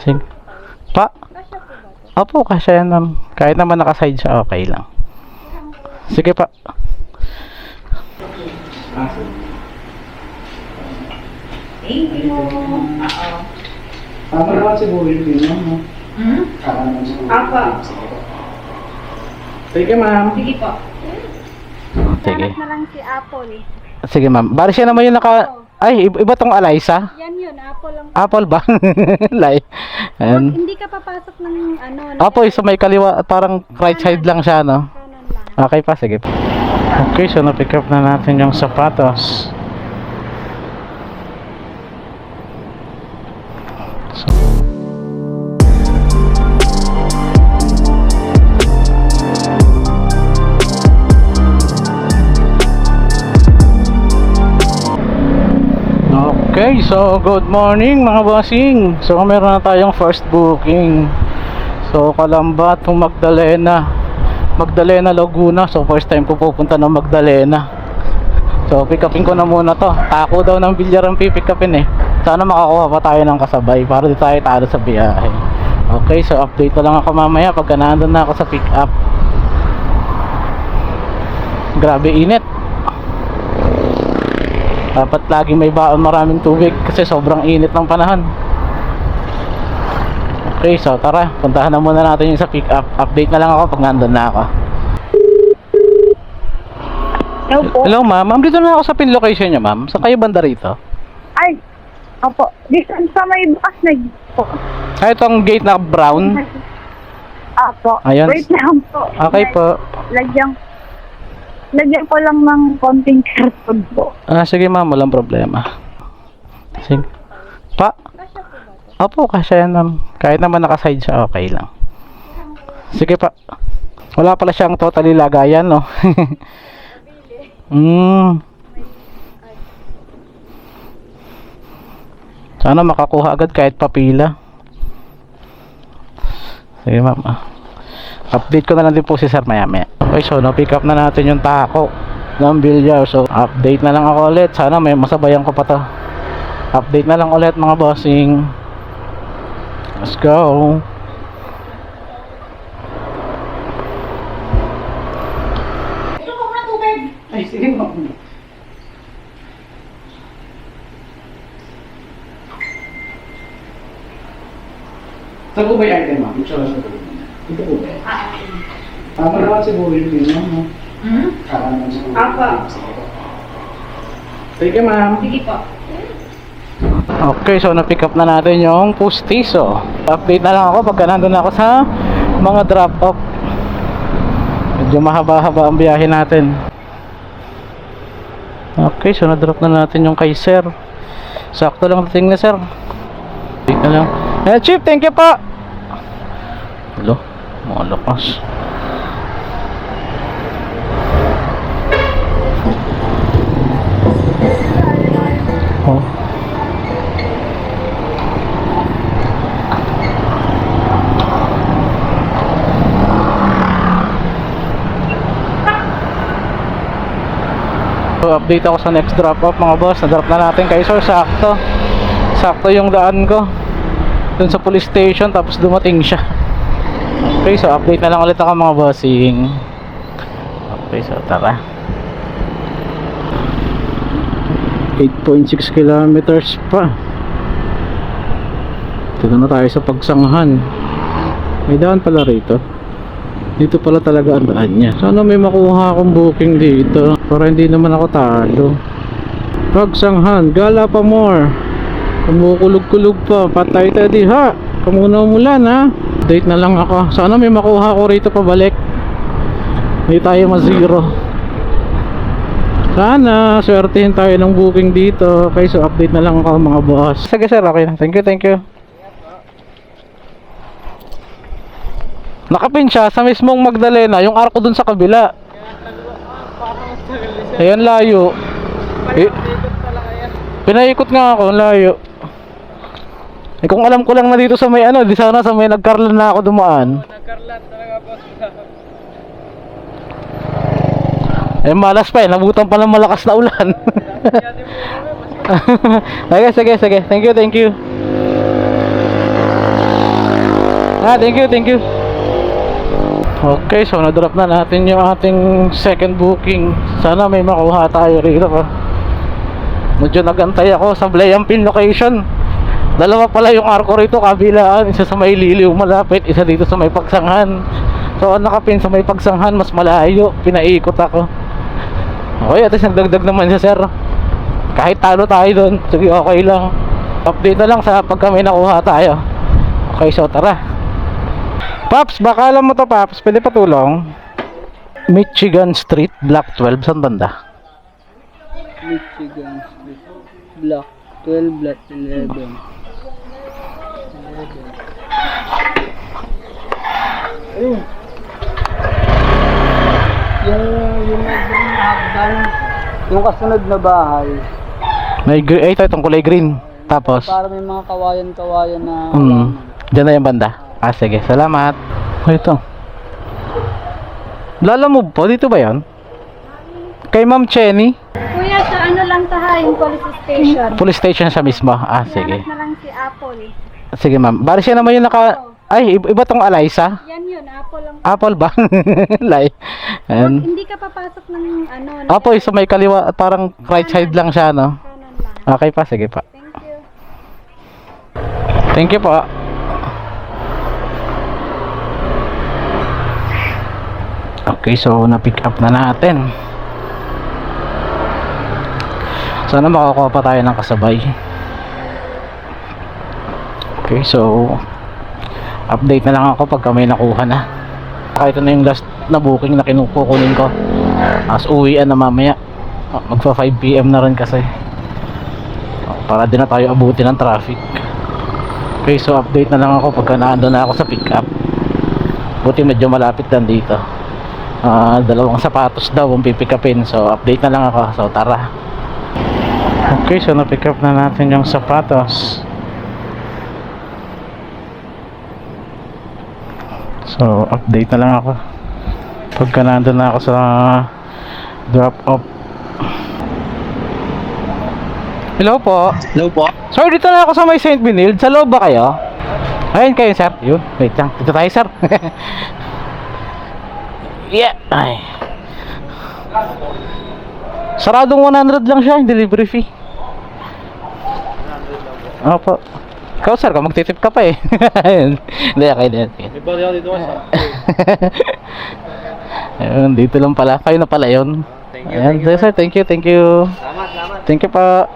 Sige. Pa? Opo, kasya yan ma'am. Kahit naman nakaside siya, okay lang. Sige pa. Thank you. Tama naman siguro yung pinyo, no? Apa. Sige ma'am. Sige po. Sige. Hanap na lang si Apple. Sige ma'am. Bari siya naman yung Ay, iba tong Alyssa. Yan yun, Apple lang. Apple ba? Lai. Ayan. Hindi ka papasok ng ano. Apo, sa may kaliwa, parang right side lang siya, no? Kanan lang. Okay pa, sige. Okay, so na-pick up na natin yung sapatos. So, okay, so good morning mga bossing. So meron na tayong first booking. So Calamba to Magdalena, Laguna. So first time ko pupunta ng Magdalena. So pick upin ko na muna to. Tako daw ng bilyar ang pipick upin eh. Sana makakuha pa tayo ng kasabay para di tayo talo sa biyahe. Okay, so update na lang ako mamaya pagka nandun na ako sa pick up. Grabe init. Dapat lagi may baon, maraming tubig kasi sobrang init ng panahon. Okay, so tara, puntahan na muna natin yung sa pick up. Update na lang ako pag nandun na ako. Hello po. Hello ma'am, ma'am dito na ako sa pin location niya ma'am. Saan kayo banda rito? Ay, opo. Dito sa may bukas na po. Ah, itong gate na brown. Apo. Ayun. Wait lang po. Okay po. Lagyan ko lang ng konting karton po. Ah, sige ma'am, walang problema. Sige. Pa? Opo, kasya yan ma'am. Kahit naman nakaside siya, okay lang. Sige pa. Wala pala siyang totally lagayan, no? Sana makakuha agad kahit papila. Sige ma'am. Update ko na lang din po si sir maya maya. Okay, so na-pick up na natin yung tako ng bilyar. So update na lang ako ulit. Sana may masabayan ko pa to. Update na lang ulit mga bossing. Let's go. Ito ko na tubig. Ay, sige ma'am. Saan po ba yung item ma'am? Ito po ba? Tama naman siguro yung pinyo, no? Apa. Sige ma'am. Sige po. Okay, so na-pick up na natin yung pustiso. Update na lang ako pagka nandun ako sa mga drop-off. Medyo mahaba-haba ang biyahe natin. Okay, so na-drop na natin yung kay sir. Sakto lang dating na sir. Update na lang. Eh, Chief, thank you pa. Hello, mga lakas. Oh. So, update ako sa next drop off mga boss. Na-drop na natin kay sir. Sakto yung daan ko dun sa police station, tapos dumating siya. Okay, so update na lang ulit ako mga bossing. Okay, so tara. 8.6 kilometers pa. Dito na tayo sa Pagsanghan. May daan pala rito. Dito pala talaga ang daan niya. Sana may makuha akong booking dito para hindi naman ako talo. Pagsanghan, gala pa more. Kumukulog-kulog pa. Patay tayo di ha. Kamuna umulan ha. Date na lang ako. Sana may makuha ako rito pabalik. Hindi tayo ma-zero. Sana swertihin tayo ng booking dito. Okay, so update na lang ako mga boss. Sige sir, okay na. Thank you. Nakapin siya sa mismong Magdalena. Yung arko dun sa kabila. Ayan layo. Pinaikot nga ako, layo. Eh kung alam ko lang na dito sa may ano, di sana sa may nagkarlan na ako dumaan. Nagkarlan talaga po. Eh malas pa eh, nabutan pa ng malakas na ulan. Sige. Thank you. Thank you, thank you. Okay, so na-drop na natin yung ating second booking. Sana may makuha tayo rito pa. Medyo nagantay ako sa Blayampin location. Dalawa pala yung arko rito, kabilaan. Isa sa may Liliw malapit, isa dito sa may Pagsanghan. So ang nakapin sa may Pagsanghan, mas malayo. Pinaikot ako. Okay, at least nagdagdag naman siya, sir. Kahit talo tayo doon, sige, okay lang. Update na lang sa pagka may nakuha tayo. Okay, so tara. Paps, baka alam mo to, Paps. Pwede patulong? Michigan Street, Block 12. Saan banda? Michigan Street, Block 12, Block 11. Ayun. Yung nagdang yung kasunod na bahay, May green, ito itong kulay green. Tapos, para may mga kawayan-kawayan na dyan na yung banda. Ah, sige, salamat. Ito. Lalamove po, dito ba yan? Kay Ma'am Chenny? Kuya, sa ano lang tayo, yung police station. Police station siya mismo. Ah, sige. Hanap na lang si Apple. Sige, ma'am. Bari siya naman yung Ay, iba tong Alaysa? Yan yun, Apple lang. Apple ba? Lay. And, Hindi ka papasok ng ano. Apo, sa may kaliwa, parang right side lang siya, no? Kanan lang. Okay pa, sige pa. Thank you. Thank you po. Okay, so na-pick up na natin. Sana makakuha pa tayo ng kasabay. Okay, so update na lang ako pagka may nakuha na. Ito na yung last na booking na kinukunin ko. As uwian na mamaya. Magpa 5 PM na rin kasi. Para din na tayo abutin ng traffic. Okay, so update na lang ako pagka naandun na ako sa pick up. Buti medyo malapit lang dito. Dalawang sapatos daw ang pipick upin. So update na lang ako. So tara. Okay, so na-pick up na natin yung sapatos. So update na lang ako pagka nandun na ako sa drop off. Hello po. Hello po. Sir, dito na ako sa may St. Benilde. Sa loob ba kayo? Ayun kayo, sir. Yun, wait lang. Dito tayo, sir. Yeah. Ay. Saradong 100 lang siya, yung delivery fee. Opo. Ikaw, sir, kung magtitip ka pa eh. Hindi, okay din. May bali ako dito sa. Ayun, dito lang pala. Kayo na pala yun. Thank you, sir. Thank you, thank you. Salamat. Thank you pa.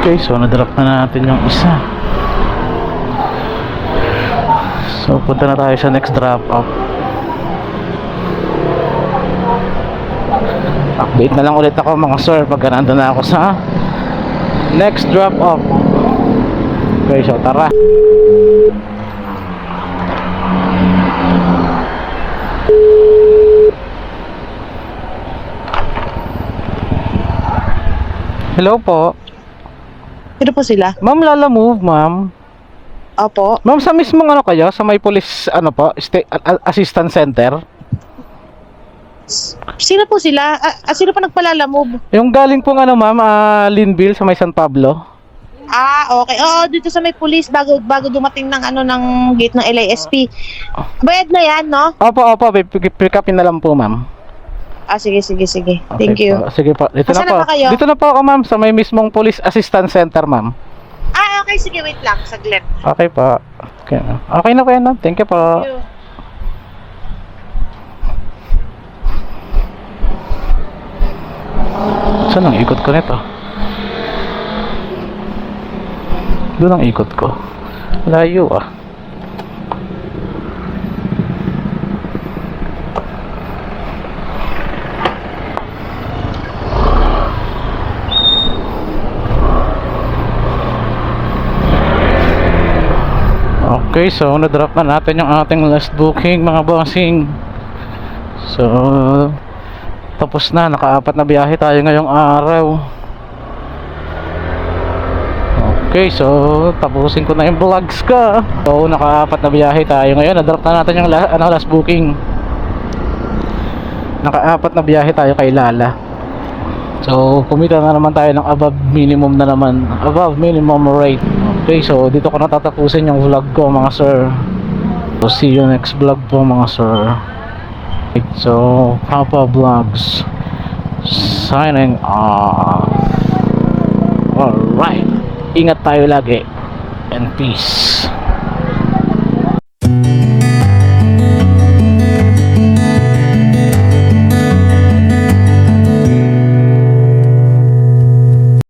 Okay, so na-drop na natin yung isa. So, punta na tayo sa next drop off. Update na lang ulit ako mga sir pagka nandun na ako sa next drop off. Okay, so tara. Hello po. Sino po sila? Ma'am, Lalamove, ma'am. Opo. Ma'am, sa mismong ano kayo? Sa may police, ano po, assistance center? Sino po sila? Sino pa nagpalalamove? Yung galing pong ano ma'am, Linville sa may San Pablo. Okay. Oo, dito sa may police bago dumating ng ano ng gate ng LASP. Bayad na 'yan, no? Opo, pick upin na lang po ma'am. Sige. Okay Thank you. po. Sige po, dito Nasaan na po. na ba kayo? Dito na po ako ma'am, sa may mismong police assistance center ma'am. Okay, sige, wait lang, saglit. Okay po. Okay, ma'am. Okay na po yan ma'am, thank you po. Thank you. Saan ang ikot ko nito? Doon ang ikot ko. Layo ah. Okay, so na-drop na natin yung ating last booking mga bossing. So tapos na, naka-4 na biyahe tayo ngayong araw. Okay, so tapusin ko na yung vlogs ko. So naka-4 na biyahe tayo ngayon. Na-drop na natin yung last booking. Naka-4 na biyahe tayo kay Lala. So kumita na naman tayo ng above minimum na naman, above minimum rate. Okay, so dito ko natatapusin yung vlog ko mga sir. So see you next vlog po mga sir. So Papa Vlogs signing off. Alright, ingat tayo lagi and peace.